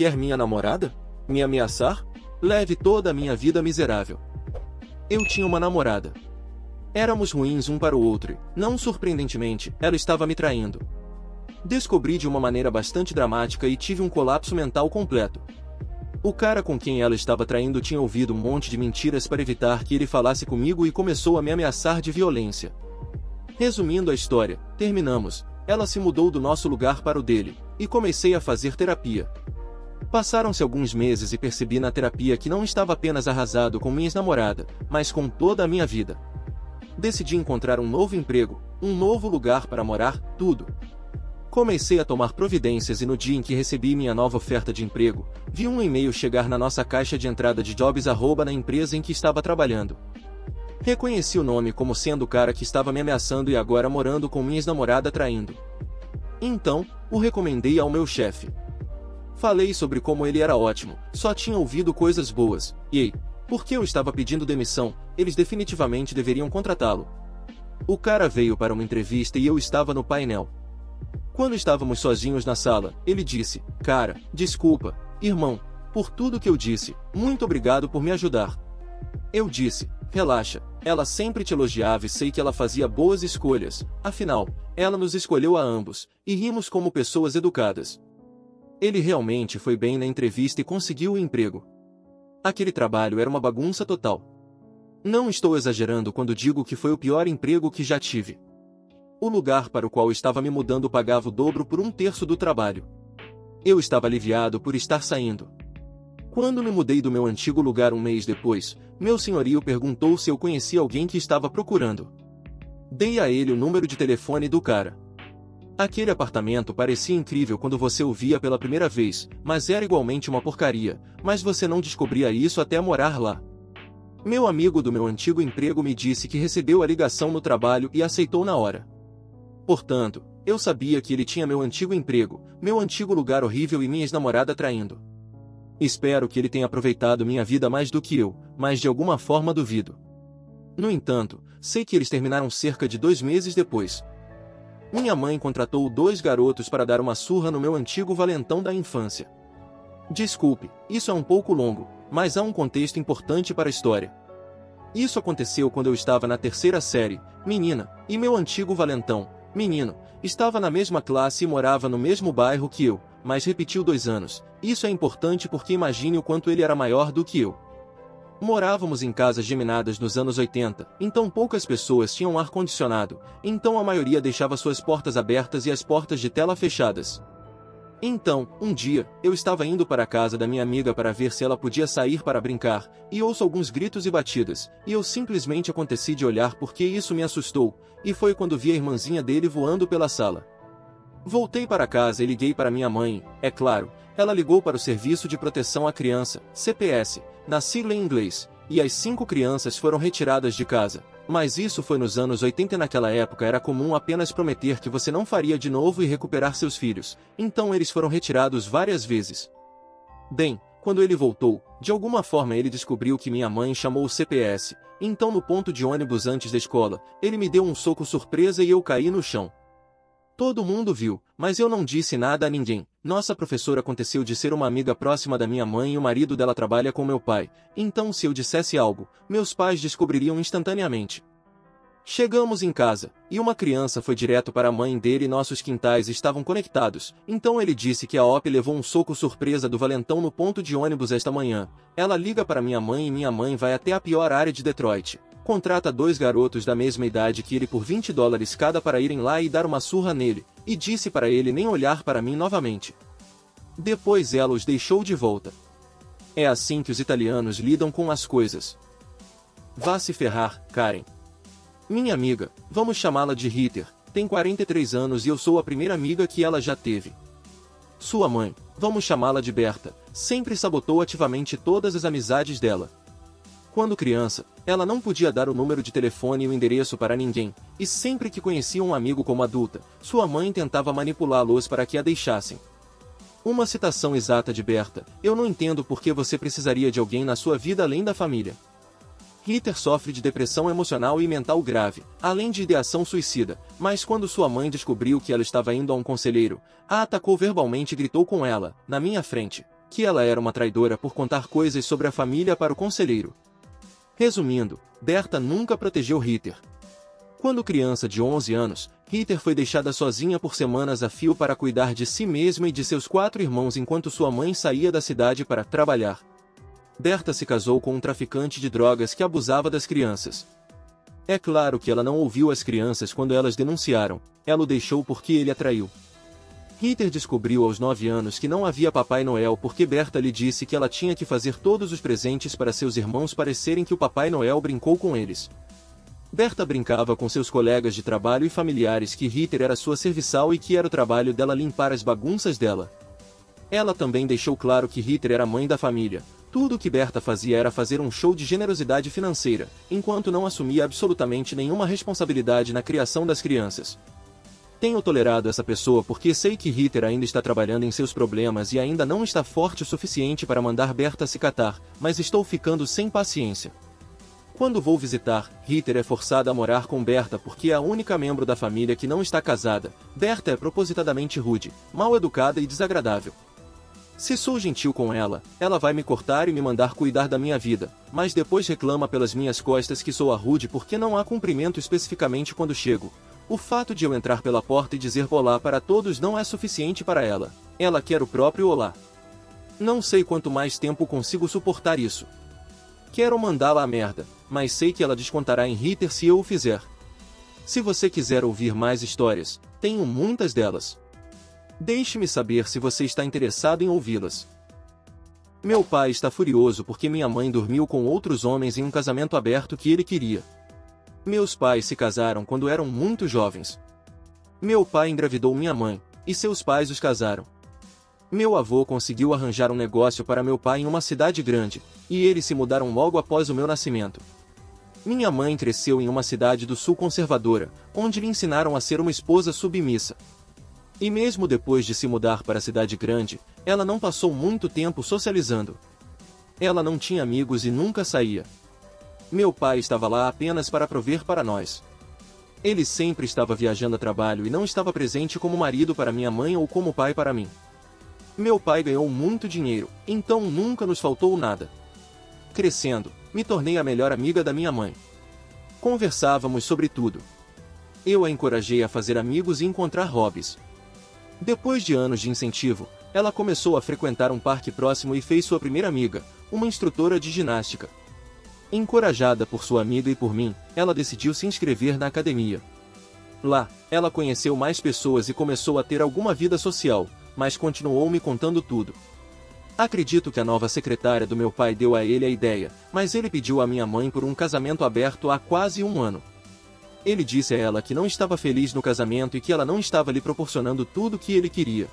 quer minha namorada? Me ameaçar? Leve toda a minha vida miserável. Eu tinha uma namorada. Éramos ruins um para o outro e, não surpreendentemente, ela estava me traindo. Descobri de uma maneira bastante dramática e tive um colapso mental completo. O cara com quem ela estava traindo tinha ouvido um monte de mentiras para evitar que ele falasse comigo e começou a me ameaçar de violência. Resumindo a história, terminamos, ela se mudou do nosso lugar para o dele, e comecei a fazer terapia. Passaram-se alguns meses e percebi na terapia que não estava apenas arrasado com minha ex-namorada, mas com toda a minha vida. Decidi encontrar um novo emprego, um novo lugar para morar, tudo. Comecei a tomar providências e no dia em que recebi minha nova oferta de emprego, vi um e-mail chegar na nossa caixa de entrada de jobs @ na empresa em que estava trabalhando. Reconheci o nome como sendo o cara que estava me ameaçando e agora morando com minha ex-namorada traindo. Então, o recomendei ao meu chefe. Falei sobre como ele era ótimo, só tinha ouvido coisas boas, e, porque eu estava pedindo demissão, eles definitivamente deveriam contratá-lo. O cara veio para uma entrevista e eu estava no painel. Quando estávamos sozinhos na sala, ele disse: "Cara, desculpa, irmão, por tudo que eu disse, muito obrigado por me ajudar." Eu disse: "Relaxa, ela sempre te elogiava e sei que ela fazia boas escolhas, afinal, ela nos escolheu a ambos, e rimos como pessoas educadas." Ele realmente foi bem na entrevista e conseguiu o emprego. Aquele trabalho era uma bagunça total. Não estou exagerando quando digo que foi o pior emprego que já tive. O lugar para o qual estava me mudando pagava o dobro por 1/3 do trabalho. Eu estava aliviado por estar saindo. Quando me mudei do meu antigo lugar um mês depois, meu senhorio perguntou se eu conhecia alguém que estava procurando. Dei a ele o número de telefone do cara. Aquele apartamento parecia incrível quando você o via pela primeira vez, mas era igualmente uma porcaria, mas você não descobria isso até morar lá. Meu amigo do meu antigo emprego me disse que recebeu a ligação no trabalho e aceitou na hora. Portanto, eu sabia que ele tinha meu antigo emprego, meu antigo lugar horrível e minha ex-namorada traindo. Espero que ele tenha aproveitado minha vida mais do que eu, mas de alguma forma duvido. No entanto, sei que eles terminaram cerca de 2 meses depois. Minha mãe contratou 2 garotos para dar uma surra no meu antigo valentão da infância. Desculpe, isso é um pouco longo, mas há um contexto importante para a história. Isso aconteceu quando eu estava na 3ª série, menina, e meu antigo valentão, menino, estava na mesma classe e morava no mesmo bairro que eu, mas repetiu 2 anos. Isso é importante porque imagine o quanto ele era maior do que eu. Morávamos em casas geminadas nos anos 80, então poucas pessoas tinham ar-condicionado, então a maioria deixava suas portas abertas e as portas de tela fechadas. Então, um dia, eu estava indo para a casa da minha amiga para ver se ela podia sair para brincar, e ouço alguns gritos e batidas, e eu simplesmente aconteci de olhar porque isso me assustou, e foi quando vi a irmãzinha dele voando pela sala. Voltei para casa e liguei para minha mãe, é claro, ela ligou para o Serviço de Proteção à Criança, CPS, na sigla em inglês, e as 5 crianças foram retiradas de casa. Mas isso foi nos anos 80 e naquela época era comum apenas prometer que você não faria de novo e recuperar seus filhos, então eles foram retirados várias vezes. Bem, quando ele voltou, de alguma forma ele descobriu que minha mãe chamou o CPS, então no ponto de ônibus antes da escola, ele me deu um soco surpresa e eu caí no chão. Todo mundo viu, mas eu não disse nada a ninguém. Nossa professora aconteceu de ser uma amiga próxima da minha mãe e o marido dela trabalha com meu pai, então se eu dissesse algo, meus pais descobririam instantaneamente. Chegamos em casa, e uma criança foi direto para a mãe dele e nossos quintais estavam conectados, então ele disse que a OP levou um soco surpresa do valentão no ponto de ônibus esta manhã. Ela liga para minha mãe e minha mãe vai até a pior área de Detroit. Contrata 2 garotos da mesma idade que ele por $20 cada para irem lá e dar uma surra nele, e disse para ele nem olhar para mim novamente. Depois ela os deixou de volta. É assim que os italianos lidam com as coisas. Vá se ferrar, Karen. Minha amiga, vamos chamá-la de Ritter, tem 43 anos e eu sou a primeira amiga que ela já teve. Sua mãe, vamos chamá-la de Berta, sempre sabotou ativamente todas as amizades dela. Quando criança, ela não podia dar o número de telefone e o endereço para ninguém, e sempre que conhecia um amigo como adulta, sua mãe tentava manipulá-los para que a deixassem. Uma citação exata de Berta: "Eu não entendo por que você precisaria de alguém na sua vida além da família." Ritter sofre de depressão emocional e mental grave, além de ideação suicida, mas quando sua mãe descobriu que ela estava indo a um conselheiro, a atacou verbalmente e gritou com ela, na minha frente: que ela era uma traidora por contar coisas sobre a família para o conselheiro. Resumindo, Berta nunca protegeu Ritter. Quando criança de 11 anos, Ritter foi deixada sozinha por semanas a fio para cuidar de si mesma e de seus 4 irmãos enquanto sua mãe saía da cidade para trabalhar. Berta se casou com um traficante de drogas que abusava das crianças. É claro que ela não ouviu as crianças quando elas denunciaram, ela o deixou porque ele a traiu. Ritter descobriu aos 9 anos que não havia Papai Noel porque Berta lhe disse que ela tinha que fazer todos os presentes para seus irmãos parecerem que o Papai Noel brincou com eles. Berta brincava com seus colegas de trabalho e familiares que Ritter era sua serviçal e que era o trabalho dela limpar as bagunças dela. Ela também deixou claro que Ritter era a mãe da família. Tudo o que Berta fazia era fazer um show de generosidade financeira, enquanto não assumia absolutamente nenhuma responsabilidade na criação das crianças. Tenho tolerado essa pessoa porque sei que Ritter ainda está trabalhando em seus problemas e ainda não está forte o suficiente para mandar Berta se catar, mas estou ficando sem paciência. Quando vou visitar, Ritter é forçada a morar com Berta porque é a única membro da família que não está casada. Berta é propositadamente rude, mal educada e desagradável. Se sou gentil com ela, ela vai me cortar e me mandar cuidar da minha vida, mas depois reclama pelas minhas costas que sou a rude porque não há cumprimento especificamente quando chego. O fato de eu entrar pela porta e dizer olá para todos não é suficiente para ela. Ela quer o próprio olá. Não sei quanto mais tempo consigo suportar isso. Quero mandá-la à merda, mas sei que ela descontará em Ritter se eu o fizer. Se você quiser ouvir mais histórias, tenho muitas delas. Deixe-me saber se você está interessado em ouvi-las. Meu pai está furioso porque minha mãe dormiu com outros homens em um casamento aberto que ele queria. Meus pais se casaram quando eram muito jovens. Meu pai engravidou minha mãe, e seus pais os casaram. Meu avô conseguiu arranjar um negócio para meu pai em uma cidade grande, e eles se mudaram logo após o meu nascimento. Minha mãe cresceu em uma cidade do sul conservadora, onde lhe ensinaram a ser uma esposa submissa. E mesmo depois de se mudar para a cidade grande, ela não passou muito tempo socializando. Ela não tinha amigos e nunca saía. Meu pai estava lá apenas para prover para nós. Ele sempre estava viajando a trabalho e não estava presente como marido para minha mãe ou como pai para mim. Meu pai ganhou muito dinheiro, então nunca nos faltou nada. Crescendo, me tornei a melhor amiga da minha mãe. Conversávamos sobre tudo. Eu a encorajei a fazer amigos e encontrar hobbies. Depois de anos de incentivo, ela começou a frequentar um parque próximo e fez sua primeira amiga, uma instrutora de ginástica. Encorajada por sua amiga e por mim, ela decidiu se inscrever na academia. Lá, ela conheceu mais pessoas e começou a ter alguma vida social, mas continuou me contando tudo. Acredito que a nova secretária do meu pai deu a ele a ideia, mas ele pediu à minha mãe por um casamento aberto há quase um ano. Ele disse a ela que não estava feliz no casamento e que ela não estava lhe proporcionando tudo o que ele queria.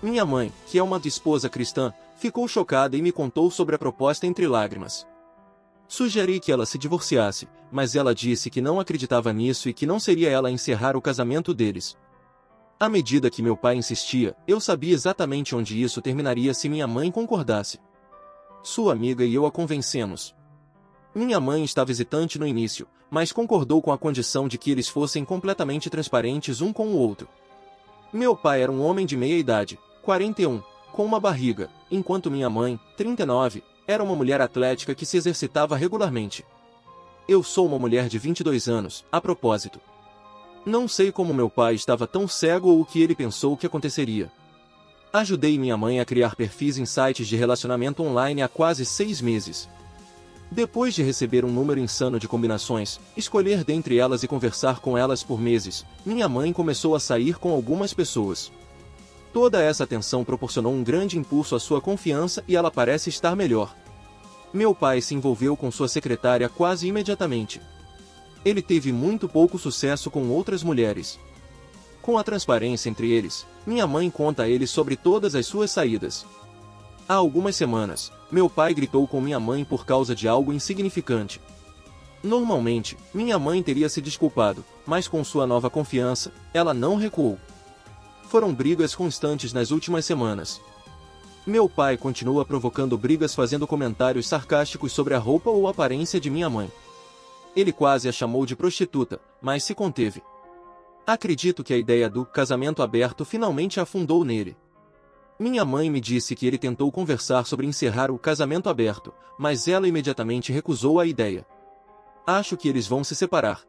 Minha mãe, que é uma esposa cristã, ficou chocada e me contou sobre a proposta entre lágrimas. Sugeri que ela se divorciasse, mas ela disse que não acreditava nisso e que não seria ela a encerrar o casamento deles. À medida que meu pai insistia, eu sabia exatamente onde isso terminaria se minha mãe concordasse. Sua amiga e eu a convencemos. Minha mãe estava hesitante no início, mas concordou com a condição de que eles fossem completamente transparentes um com o outro. Meu pai era um homem de meia idade, 41, com uma barriga, enquanto minha mãe, 39, era uma mulher atlética que se exercitava regularmente. Eu sou uma mulher de 22 anos, a propósito. Não sei como meu pai estava tão cego ou o que ele pensou que aconteceria. Ajudei minha mãe a criar perfis em sites de relacionamento online há quase 6 meses. Depois de receber um número insano de combinações, escolher dentre elas e conversar com elas por meses, minha mãe começou a sair com algumas pessoas. Toda essa atenção proporcionou um grande impulso à sua confiança e ela parece estar melhor. Meu pai se envolveu com sua secretária quase imediatamente. Ele teve muito pouco sucesso com outras mulheres. Com a transparência entre eles, minha mãe conta a ele sobre todas as suas saídas. Há algumas semanas, meu pai gritou com minha mãe por causa de algo insignificante. Normalmente, minha mãe teria se desculpado, mas com sua nova confiança, ela não recuou. Foram brigas constantes nas últimas semanas. Meu pai continua provocando brigas fazendo comentários sarcásticos sobre a roupa ou aparência de minha mãe. Ele quase a chamou de prostituta, mas se conteve. Acredito que a ideia do casamento aberto finalmente afundou nele. Minha mãe me disse que ele tentou conversar sobre encerrar o casamento aberto, mas ela imediatamente recusou a ideia. Acho que eles vão se separar.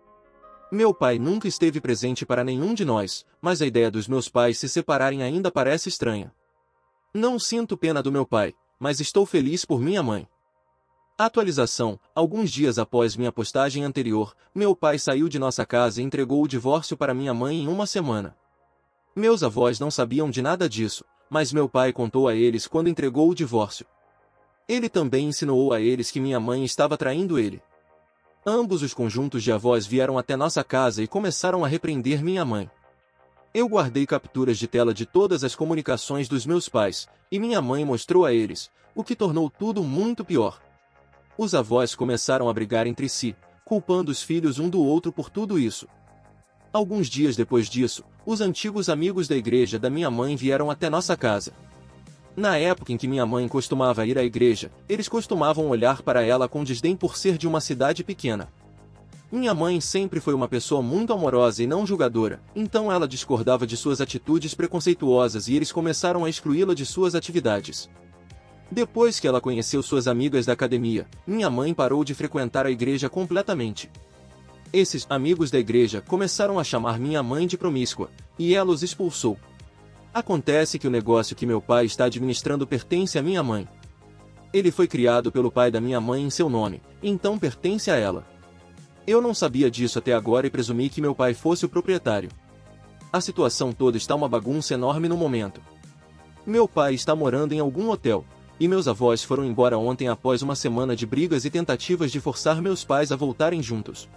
Meu pai nunca esteve presente para nenhum de nós, mas a ideia dos meus pais se separarem ainda parece estranha. Não sinto pena do meu pai, mas estou feliz por minha mãe. Atualização: alguns dias após minha postagem anterior, meu pai saiu de nossa casa e entregou o divórcio para minha mãe em uma semana. Meus avós não sabiam de nada disso, mas meu pai contou a eles quando entregou o divórcio. Ele também insinuou a eles que minha mãe estava traindo ele. Ambos os conjuntos de avós vieram até nossa casa e começaram a repreender minha mãe. Eu guardei capturas de tela de todas as comunicações dos meus pais, e minha mãe mostrou a eles, o que tornou tudo muito pior. Os avós começaram a brigar entre si, culpando os filhos um do outro por tudo isso. Alguns dias depois disso, os antigos amigos da igreja da minha mãe vieram até nossa casa. Na época em que minha mãe costumava ir à igreja, eles costumavam olhar para ela com desdém por ser de uma cidade pequena. Minha mãe sempre foi uma pessoa muito amorosa e não julgadora, então ela discordava de suas atitudes preconceituosas e eles começaram a excluí-la de suas atividades. Depois que ela conheceu suas amigas da academia, minha mãe parou de frequentar a igreja completamente. Esses amigos da igreja começaram a chamar minha mãe de promíscua, e ela os expulsou. Acontece que o negócio que meu pai está administrando pertence à minha mãe. Ele foi criado pelo pai da minha mãe em seu nome, então pertence a ela. Eu não sabia disso até agora e presumi que meu pai fosse o proprietário. A situação toda está uma bagunça enorme no momento. Meu pai está morando em algum hotel, e meus avós foram embora ontem após uma semana de brigas e tentativas de forçar meus pais a voltarem juntos.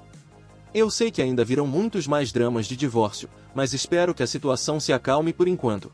Eu sei que ainda virão muitos mais dramas de divórcio, mas espero que a situação se acalme por enquanto.